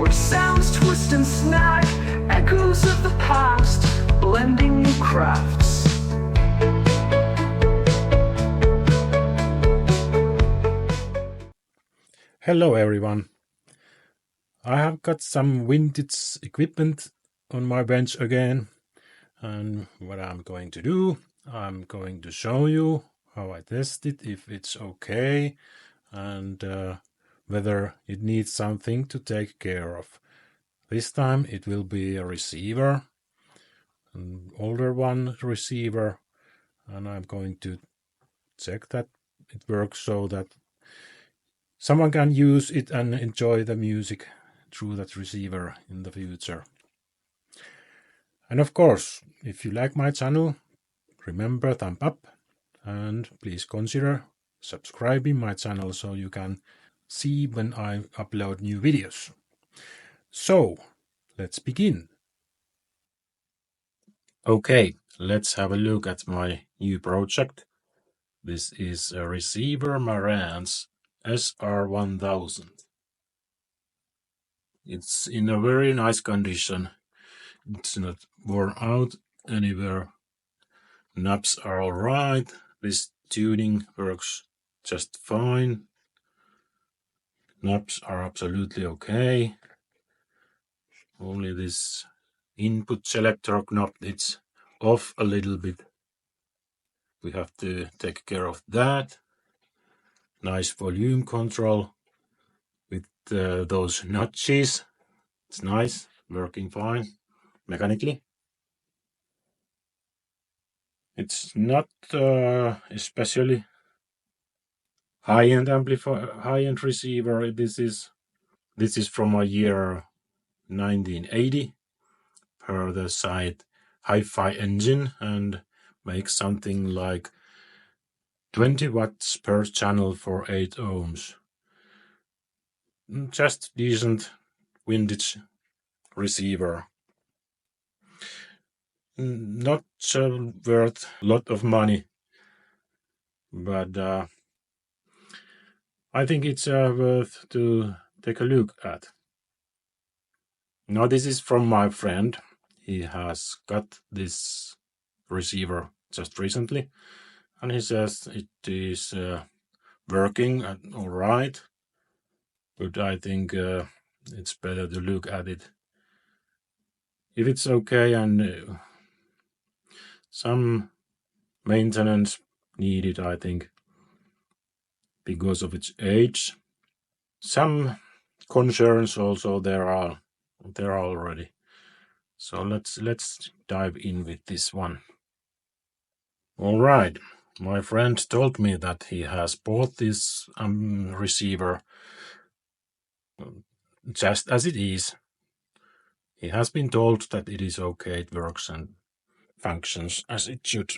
where sounds twist and snag, echoes of the past, blending new crafts. Hello everyone. I have got some vintage equipment on my bench again, and what I'm going to do, I'm going to show you how I test it, if it's okay, and whether it needs something to take care of. This time it will be a receiver, an older one receiver, and I'm going to check that it works so that someone can use it and enjoy the music through that receiver in the future. And of course, if you like my channel, remember thumb up and please consider subscribing my channel so you can see when I upload new videos. So, let's begin. Okay, let's have a look at my new project. This is a receiver Marantz SR1000. It's in a very nice condition. It's not worn out anywhere. Knobs are alright. This tuning works just fine. Knobs are absolutely okay. Only this input selector knob, it's off a little bit. We have to take care of that. Nice volume control with those notches. It's nice, working fine mechanically. It's not especially high-end amplifier, high-end receiver. This is from a year 1980 per the site Hi-Fi Engine, and makes something like 20 watts per channel for 8 ohms. Just decent vintage receiver. Not worth a lot of money, but I think it's worth to take a look at. Now this is from my friend. He has got this receiver just recently, and he says it is working all right, but I think it's better to look at it. If it's okay and some maintenance needed, I think, because of its age. Some concerns also there are already. So let's dive in with this one. All right, my friend told me that he has bought this receiver just as it is. He has been told that it is okay, it works and functions as it should.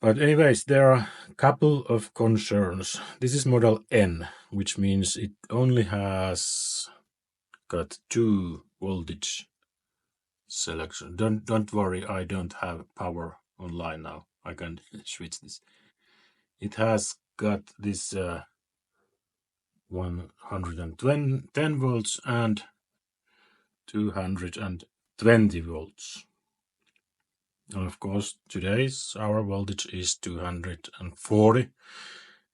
But anyways, there are a couple of concerns. This is model N, which means it only has got 2 voltage selection. Don't worry, I don't have power online now. I can switch this. It has got this 110 volts and 220 volts. And of course, today's our voltage is 240.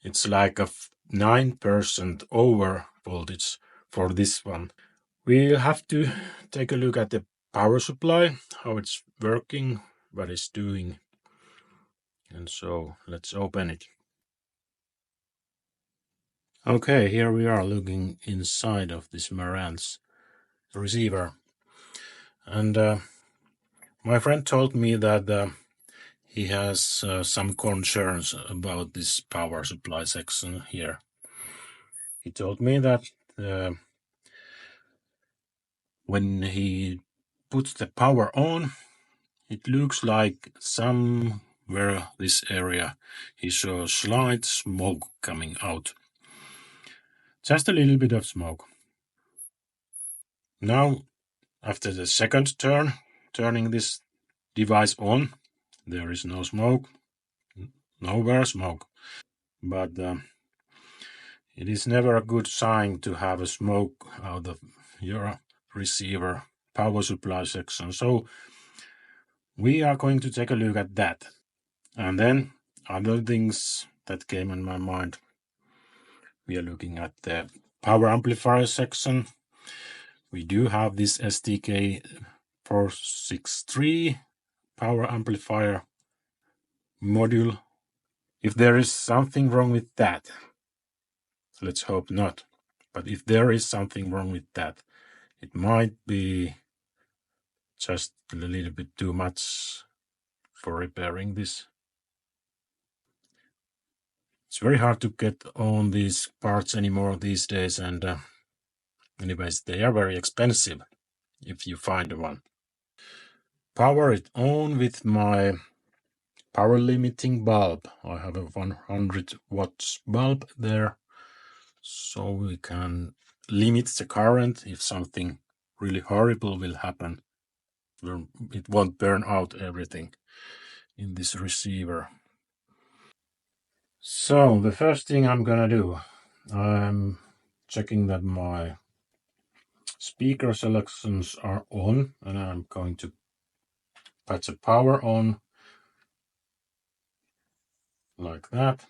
It's like a 9% over voltage for this one. We'll have to take a look at the power supply, how it's working, what it's doing. And so let's open it. Okay, here we are looking inside of this Marantz receiver. And my friend told me that he has some concerns about this power supply section here. He told me that when he puts the power on, it looks like somewhere this area he saw slight smoke coming out. Just a little bit of smoke. Now, after the second turning this device on, there is no smoke, nowhere smoke. But It is never a good sign to have a smoke out of your receiver power supply section. So we are going to take a look at that. And then other things that came in my mind. We are looking at the power amplifier section. We do have this STK 463 power amplifier module. If there is something wrong with that, let's hope not. But if there is something wrong with that, it might be just a little bit too much for repairing this. It's very hard to get on these parts anymore these days, and anyways, they are very expensive if you find one. Power it on with my power limiting bulb. I have a 100 watts bulb there, so we can limit the current if something really horrible will happen. It won't burn out everything in this receiver. So the first thing I'm gonna do, I'm checking that my speaker selections are on, and I'm going to patch the power on like that.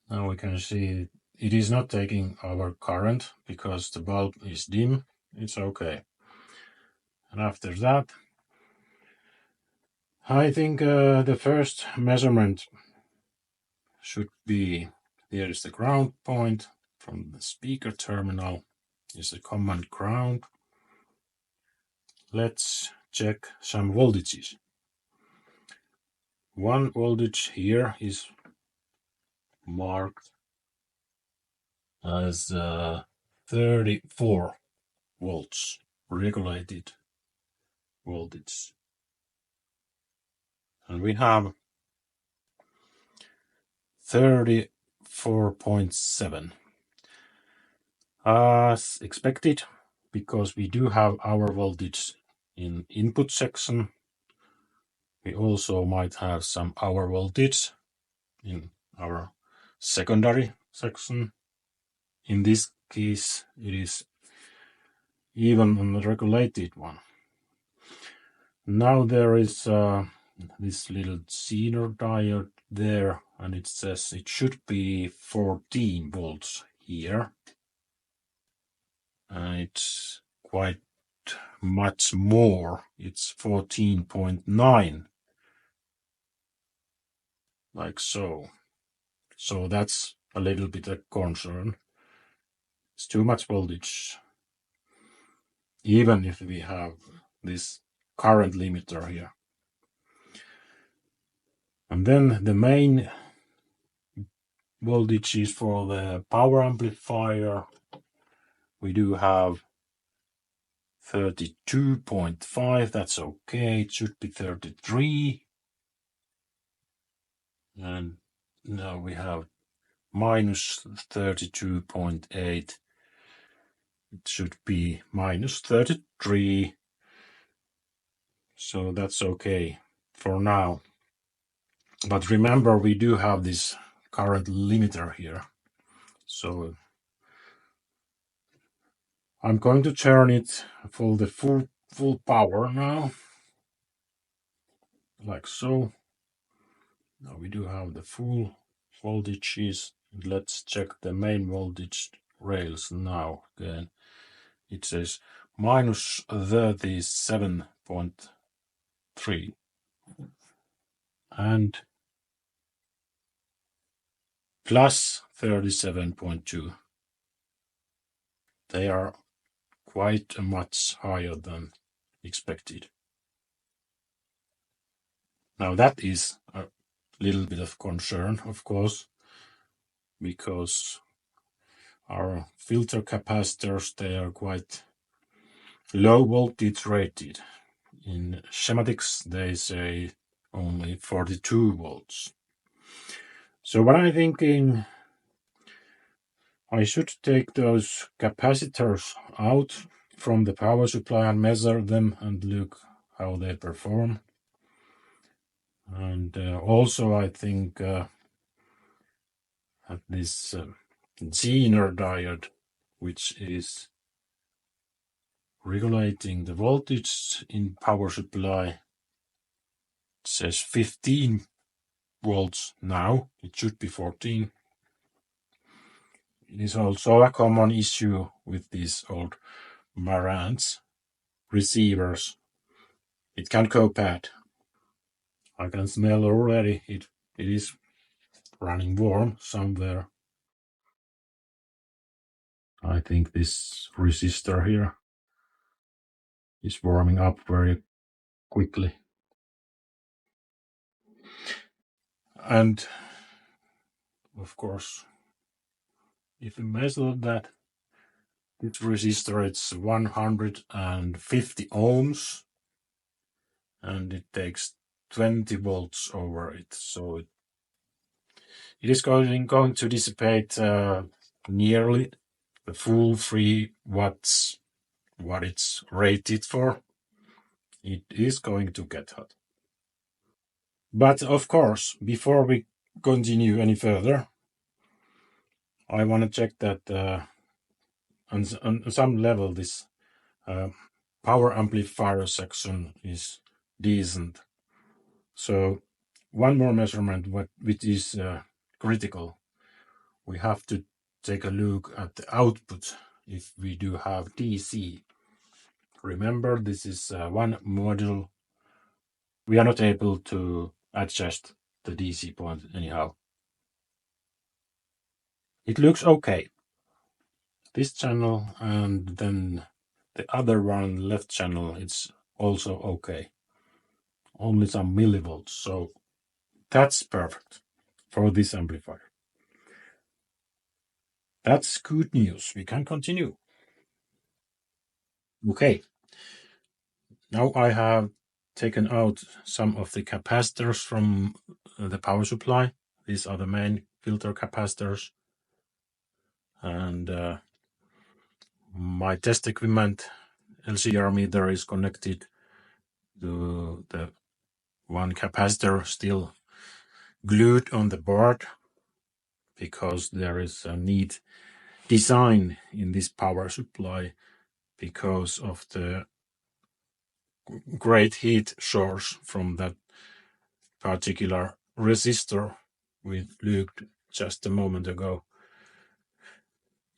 Now we can see it is not taking our current because the bulb is dim. It's okay. And after that, I think the first measurement should be, here is the ground point from the speaker terminal, is the common ground. Let's check some voltages. One voltage here is marked as 34 volts regulated voltage. And we have 34.7 as expected, because we do have our voltage in input section. We also might have some hour voltage in our secondary section. In this case, it is even on the regulated one. Now there is this little Zener diode there, and it says it should be 14 volts here. It's quite much more. It's 14.9, like so. So that's a little bit of concern. It's too much voltage, even if we have this current limiter here. And then the main voltage is for the power amplifier. We do have 32.5, that's okay. It should be 33. And now we have minus 32.8. It should be minus 33. So that's okay for now. But remember, we do have this current limiter here. So I'm going to turn it for the full power now, like so. Now we do have the full voltages. Let's check the main voltage rails now again. It says minus 37.3 and plus 37.2. They are quite much higher than expected. Now that is a little bit of concern, of course, because our filter capacitors, they are quite low voltage rated. In schematics, they say only 42 volts. So what I'm thinking, I should take those capacitors out from the power supply and measure them and look how they perform. And also I think that this Zener diode, which is regulating the voltage in power supply. It says 15 volts now, it should be 14. It is also a common issue with these old Marantz receivers. It can go bad. I can smell already it is running warm somewhere. I think this resistor here is warming up very quickly. And of course, if you measure that, this resistor, it's 150 ohms and it takes 20 volts over it. So it is going to dissipate nearly the full 3 watts what it's rated for. It is going to get hot. But of course, before we continue any further, I want to check that on some level this power amplifier section is decent. So one more measurement which is critical. We have to take a look at the output if we do have DC. Remember, this is one module. We are not able to adjust the DC point anyhow. It looks okay. This channel and then the other one, left channel, it's also okay. Only some millivolts, so that's perfect for this amplifier. That's good news. We can continue. Okay. Now I have taken out some of the capacitors from the power supply. These are the main filter capacitors. And my test equipment LCR meter is connected to the one capacitor still glued on the board because there is a neat design in this power supply because of the great heat source from that particular resistor we looked just a moment ago.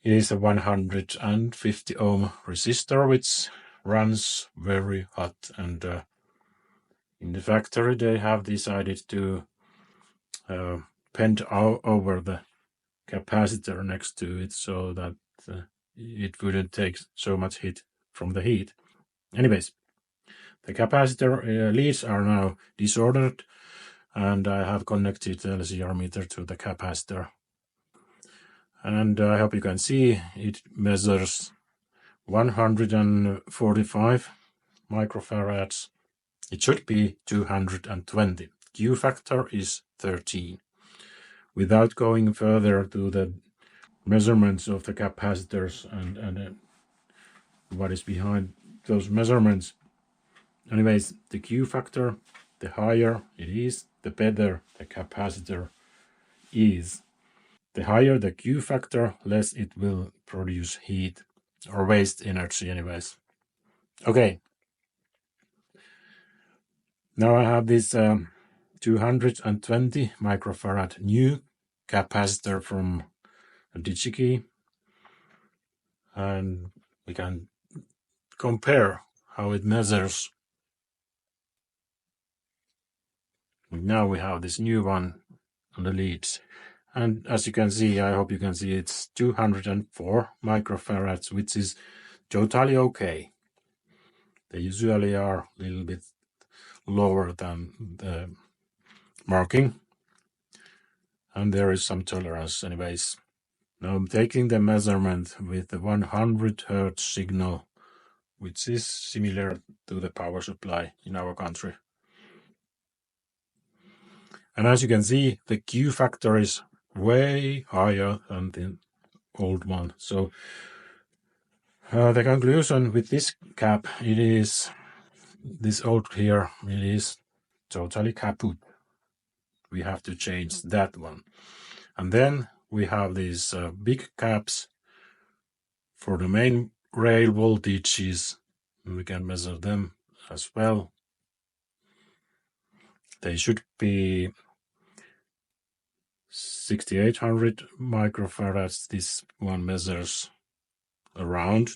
It is a 150 ohm resistor which runs very hot, and in the factory they have decided to paint over the capacitor next to it so that it wouldn't take so much heat from the heat. Anyways, the capacitor leads are now disordered, and I have connected the LCR meter to the capacitor. And I hope you can see it measures 145 microfarads. It should be 220. Q factor is 13. Without going further to the measurements of the capacitors and what is behind those measurements. Anyways, the Q factor, the higher it is, the better the capacitor is. The higher the Q factor, less it will produce heat or waste energy anyways. Okay. Now I have this 220 microfarad new capacitor from DigiKey, and we can compare how it measures. Now we have this new one on the leads, and as you can see, I hope you can see, it's 204 microfarads, which is totally okay. They usually are a little bit lower than the marking, and there is some tolerance anyways. Now I'm taking the measurement with the 100 Hz signal, which is similar to the power supply in our country. And as you can see, the Q factor is way higher than the old one. So the conclusion with this cap, it is this old here, it is totally kaput. We have to change that one. And then we have these big caps for the main rail voltages. We can measure them as well. They should be 6800 microfarads. This one measures around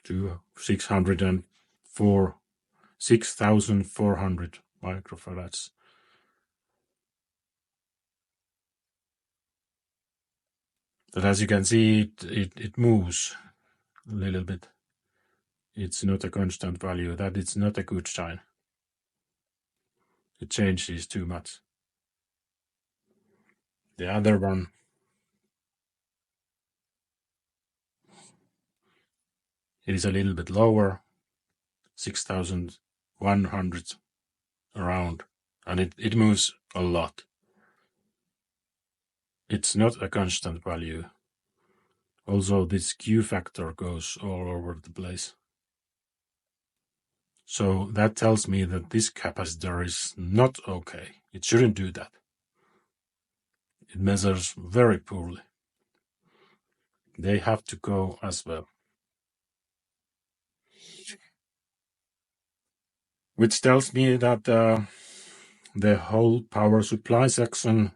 to 6,400 microfarads. But as you can see, it moves a little bit. It's not a constant value. That is not a good sign. It changes too much. The other one, it is a little bit lower, 6,100 around, and it moves a lot. It's not a constant value. Also, this Q factor goes all over the place. So that tells me that this capacitor is not okay. It shouldn't do that. It measures very poorly. They have to go as well. Which tells me that the whole power supply section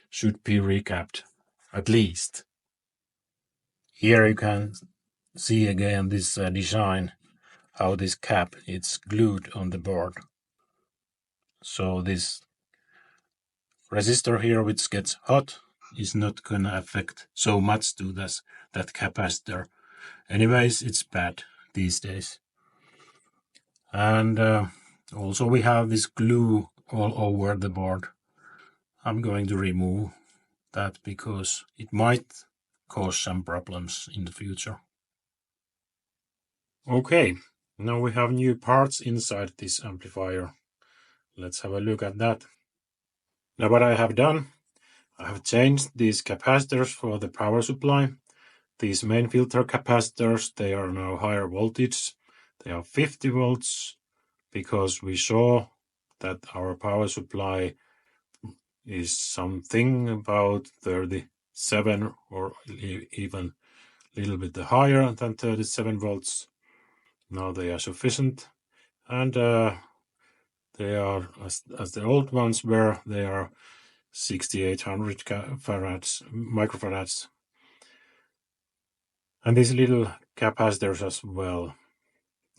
should be recapped, at least. Here you can see again this design, how this cap is glued on the board. So this resistor here, which gets hot, is not gonna affect so much to that capacitor. Anyways, it's bad these days. And also we have this glue all over the board. I'm going to remove that because it might cause some problems in the future. Okay, now we have new parts inside this amplifier. Let's have a look at that. Now what I have done, I have changed these capacitors for the power supply. These main filter capacitors, they are now higher voltage. They are 50 volts because we saw that our power supply is something about 37 or even a little bit higher than 37 volts. Now they are sufficient, and they are, as the old ones were, they are 6,800 microfarads. And these little capacitors as well.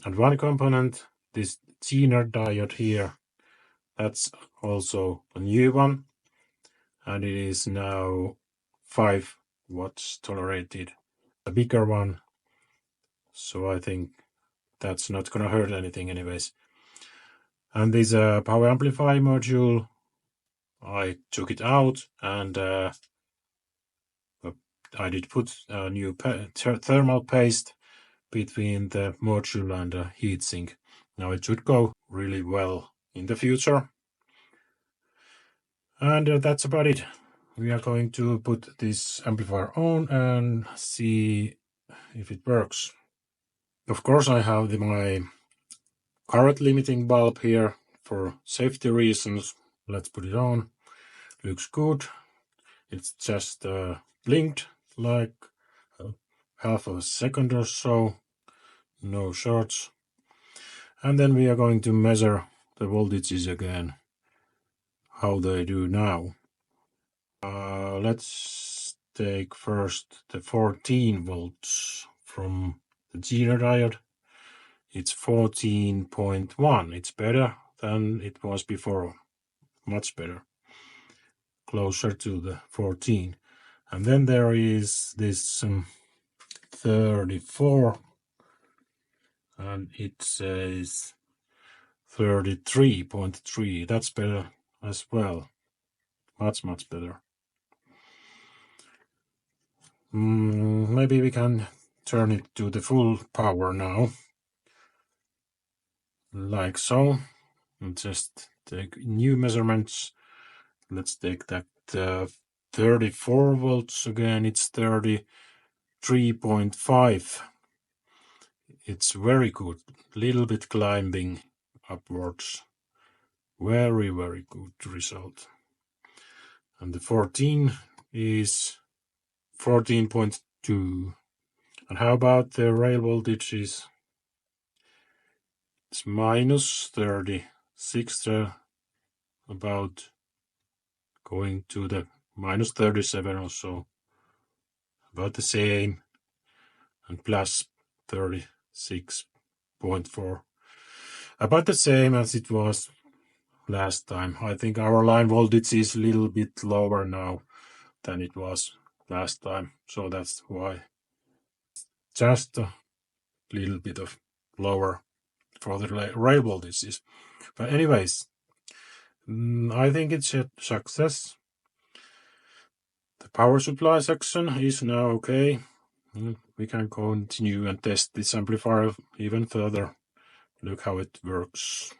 And one component, this Zener diode here, that's also a new one, and it is now 5 watts tolerated, a bigger one, so I think that's not gonna hurt anything anyways. And this power amplifier module, I took it out and I did put a new thermal paste between the module and the heatsink. Now it should go really well in the future. And that's about it. We are going to put this amplifier on and see if it works. Of course, I have my current limiting bulb here for safety reasons. Let's put it on. Looks good. It's just blinked like half a second or so. No shorts. And then we are going to measure the voltages again, how they do now. Let's take first the 14 volts from the Zener diode. It's 14.1. It's better than it was before, much better, closer to the 14. And then there is this 34, and it says 33.3. That's better as well, much better. Maybe we can turn it to the full power now, like so, and just take new measurements. Let's take that 34 volts again. It's 33.5. It's very good, little bit climbing upwards. Very good result. And the 14 is 14.2. And how about the rail voltages? It's minus 36, about going to the minus 37 or so, about the same, and plus 36.4, about the same as it was last time. I think our line voltage is a little bit lower now than it was last time, so that's why. Just a little bit of lower for the rail voltages. But anyways, I think it's a success. The power supply section is now okay. We can continue and test this amplifier even further. Look how it works.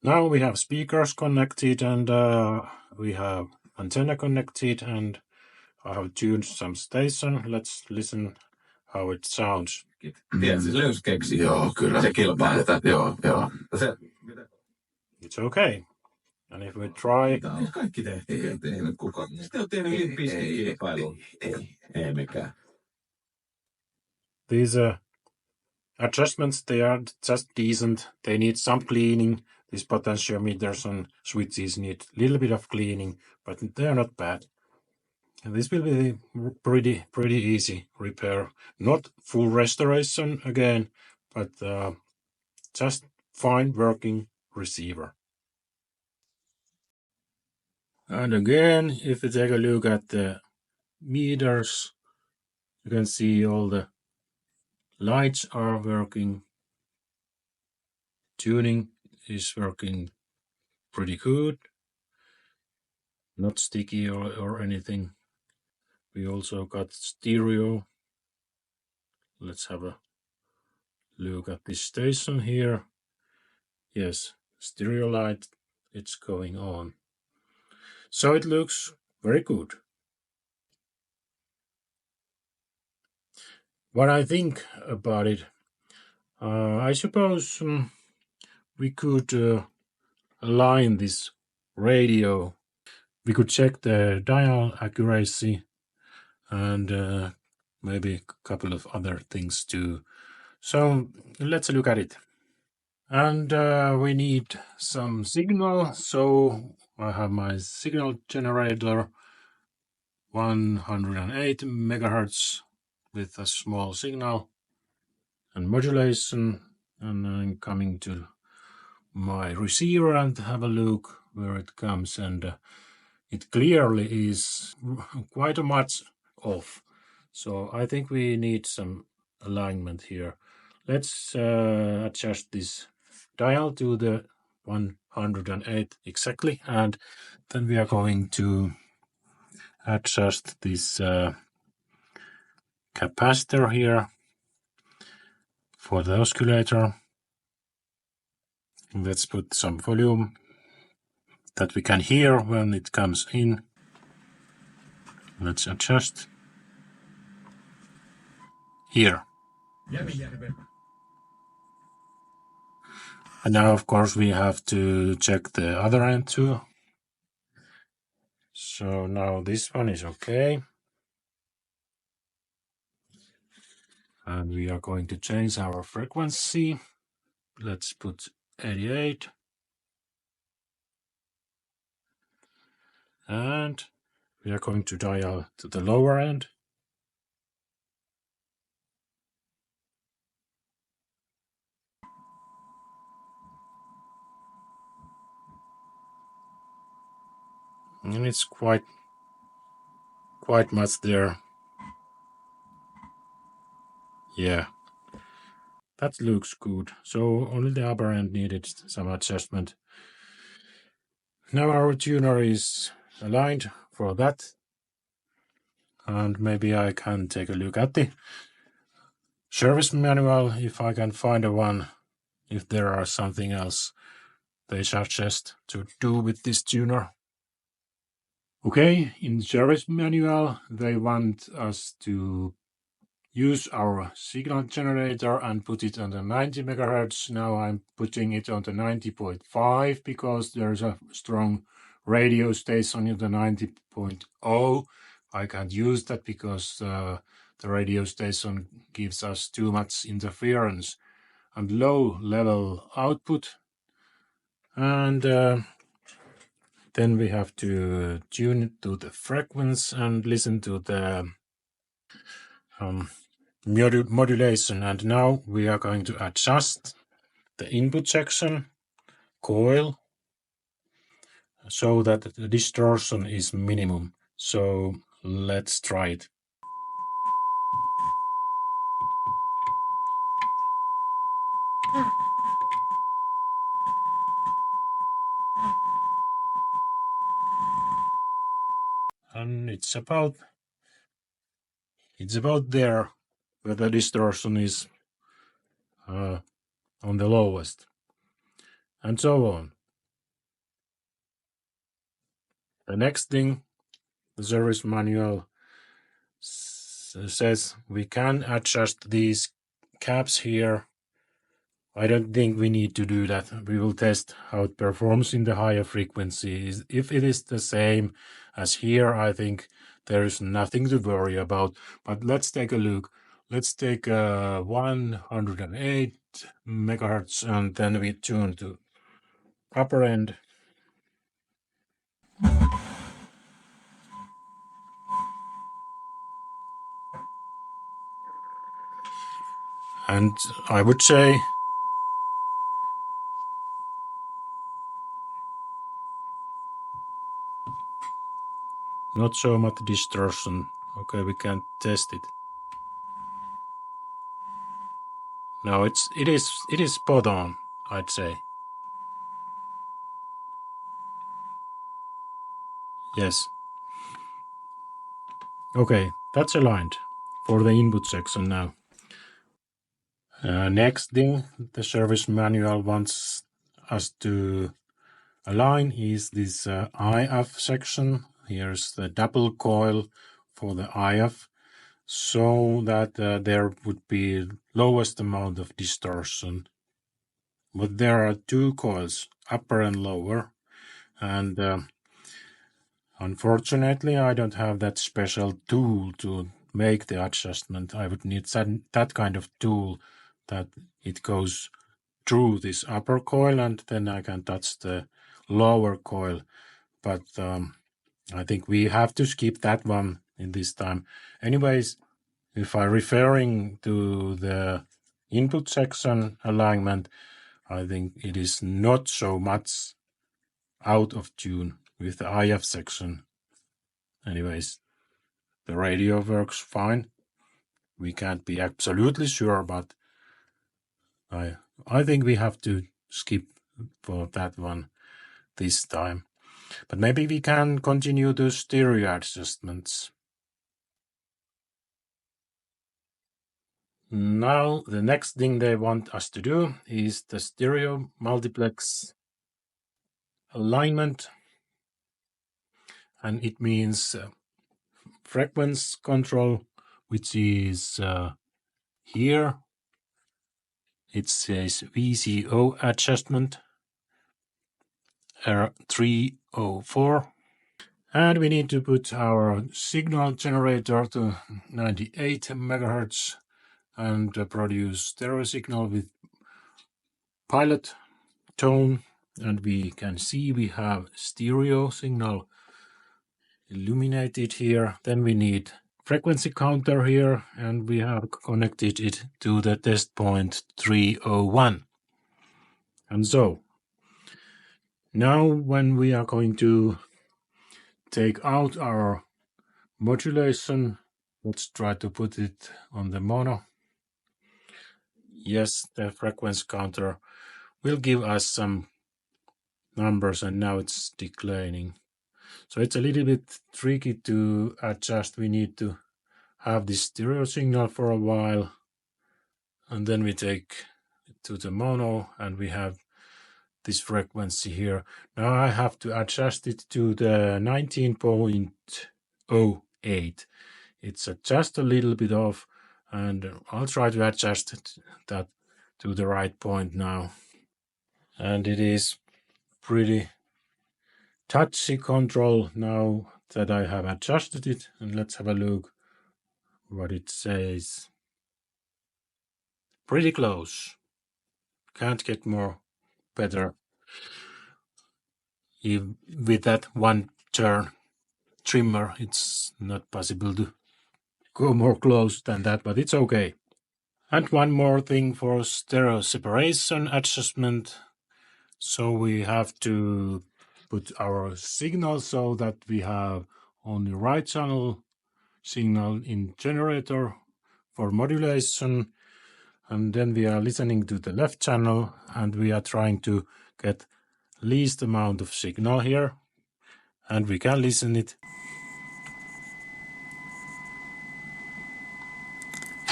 Now we have speakers connected and we have antenna connected, and I have tuned some station. Let's listen how it sounds. Tiedätkö, se löys keksi. Joo, kyllä. Se kilpailetaan. Joo. It's okay. And if we try... Kaikki tehtiin. Ei tehnyt kukaan. Sitten on tehnyt kilpailun. Ei mikään. These adjustments, they are just decent. They need some cleaning. These potentiometers and switches need a little bit of cleaning, but they are not bad. And this will be pretty easy repair. Not full restoration again, but just fine working receiver. And again, if you take a look at the meters, you can see all the lights are working. Tuning is working pretty good. Not sticky or anything. We also got stereo. Let's have a look at this station here. Yes, stereo light, it's going on. So it looks very good. What I think about it, I suppose we could align this radio. We could check the dial accuracy and maybe a couple of other things too. So let's look at it. And we need some signal. So I have my signal generator, 108 megahertz with a small signal and modulation. And I'm coming to my receiver and have a look where it comes, and it clearly is quite a much off. So I think we need some alignment here. Let's adjust this dial to the 108 exactly, and then we are going to adjust this capacitor here for the oscillator. Let's put some volume that we can hear when it comes in. Let's adjust here. And now, of course, we have to check the other end too. So now this one is okay. And we are going to change our frequency. Let's put 88. And we are going to dial to the lower end. And it's quite much there. Yeah, that looks good. So only the upper end needed some adjustment. Now our tuner is aligned for that. And maybe I can take a look at the service manual if I can find a one, if there are something else they suggest to do with this tuner. Okay, in the service manual they want us to use our signal generator and put it on the 90 megahertz. Now I'm putting it on the 90.5 because there's a strong radio station in the 90.0, I can't use that because the radio station gives us too much interference and low level output. And then we have to tune it to the frequency and listen to the modulation. And now we are going to adjust the input section coil so that the distortion is minimum. So let's try it. And it's about there where the distortion is on the lowest, and so on. The next thing, the service manual says we can adjust these caps here. I don't think we need to do that. We will test how it performs in the higher frequencies. If it is the same as here, I think there is nothing to worry about. But let's take a look. Let's take 108 megahertz and then we tune to upper end. And I would say not so much distortion. Okay, we can test it. No, it is spot on, I'd say. Yes. Okay, that's aligned for the input section now. Next thing the service manual wants us to align is this IF section. Here's the double coil for the IF, so that there would be lowest amount of distortion. But there are two coils, upper and lower, and unfortunately I don't have that special tool to make the adjustment. I would need that kind of tool that it goes through this upper coil and then I can touch the lower coil. But I think we have to skip that one in this time. Anyways, if I'm referring to the input section alignment, I think it is not so much out of tune with the IF section. Anyways, the radio works fine. We can't be absolutely sure, but I think we have to skip for that one this time. But maybe we can continue the stereo adjustments. Now, the next thing they want us to do is the stereo multiplex alignment. And it means frequency control, which is here. It says VCO adjustment R304. And we need to put our signal generator to 98 megahertz and produce stereo signal with pilot tone. And we can see we have stereo signal illuminated here. Then we need frequency counter here, and we have connected it to the test point 301. And so now when we are going to take out our modulation, let's try to put it on the mono. Yes, the frequency counter will give us some numbers, and now it's declining. So it's a little bit tricky to adjust. We need to have this stereo signal for a while, and then we take it to the mono, and we have this frequency here. Now I have to adjust it to the 19.08. It's just a little bit off, and I'll try to adjust that to the right point now. And it is pretty touchy control now that I have adjusted it, and let's have a look what it says. Pretty close. Can't get more better. With that one turn trimmer, it's not possible to go more close than that, but it's okay. And one more thing for stereo separation adjustment. So we have to put our signal so that we have only right channel signal in generator for modulation, and then we are listening to the left channel and we are trying to get least amount of signal here, and we can listen it.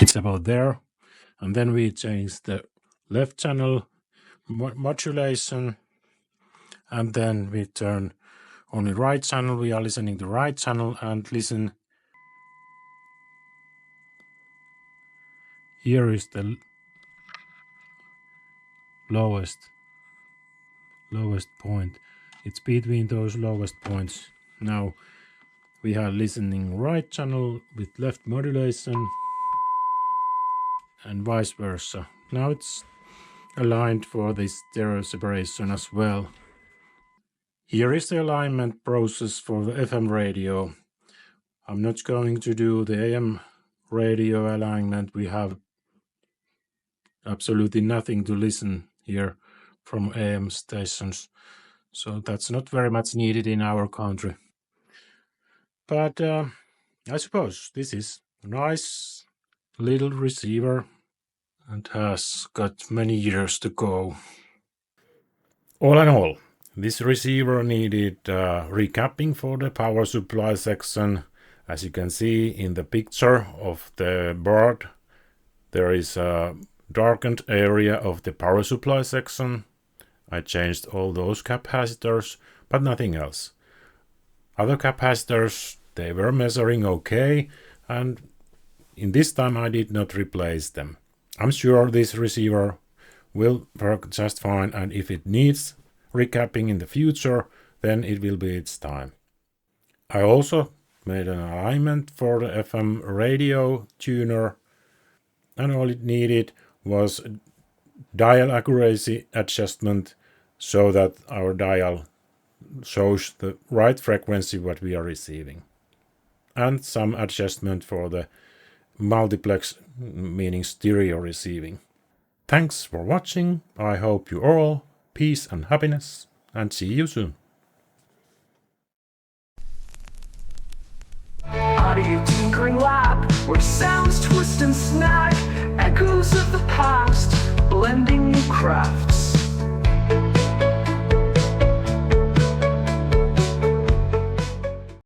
It's about there, and then we change the left channel modulation, and then we turn only right channel. We are listening to right channel and listen. Here is the lowest point. It's between those lowest points. Now we are listening right channel with left modulation and vice versa. Now it's aligned for the stereo separation as well. Here is the alignment process for the FM radio. I'm not going to do the AM radio alignment. We have absolutely nothing to listen here from AM stations, so that's not very much needed in our country. But I suppose this is a nice little receiver and has got many years to go. All in all, this receiver needed recapping for the power supply section. As you can see in the picture of the board, there is a darkened area of the power supply section. I changed all those capacitors, but nothing else. Other capacitors, they were measuring okay, and in this time I did not replace them. I'm sure this receiver will work just fine, and if it needs recapping in the future, then it will be its time. I also made an alignment for the FM radio tuner, and all it needed was dial accuracy adjustment so that our dial shows the right frequency what we are receiving, and some adjustment for the multiplex, meaning stereo receiving. Thanks for watching. I hope you all peace and happiness, and see you soon. Audio tinkering lab, where sounds twist and snap, echoes of the past, blending new craft.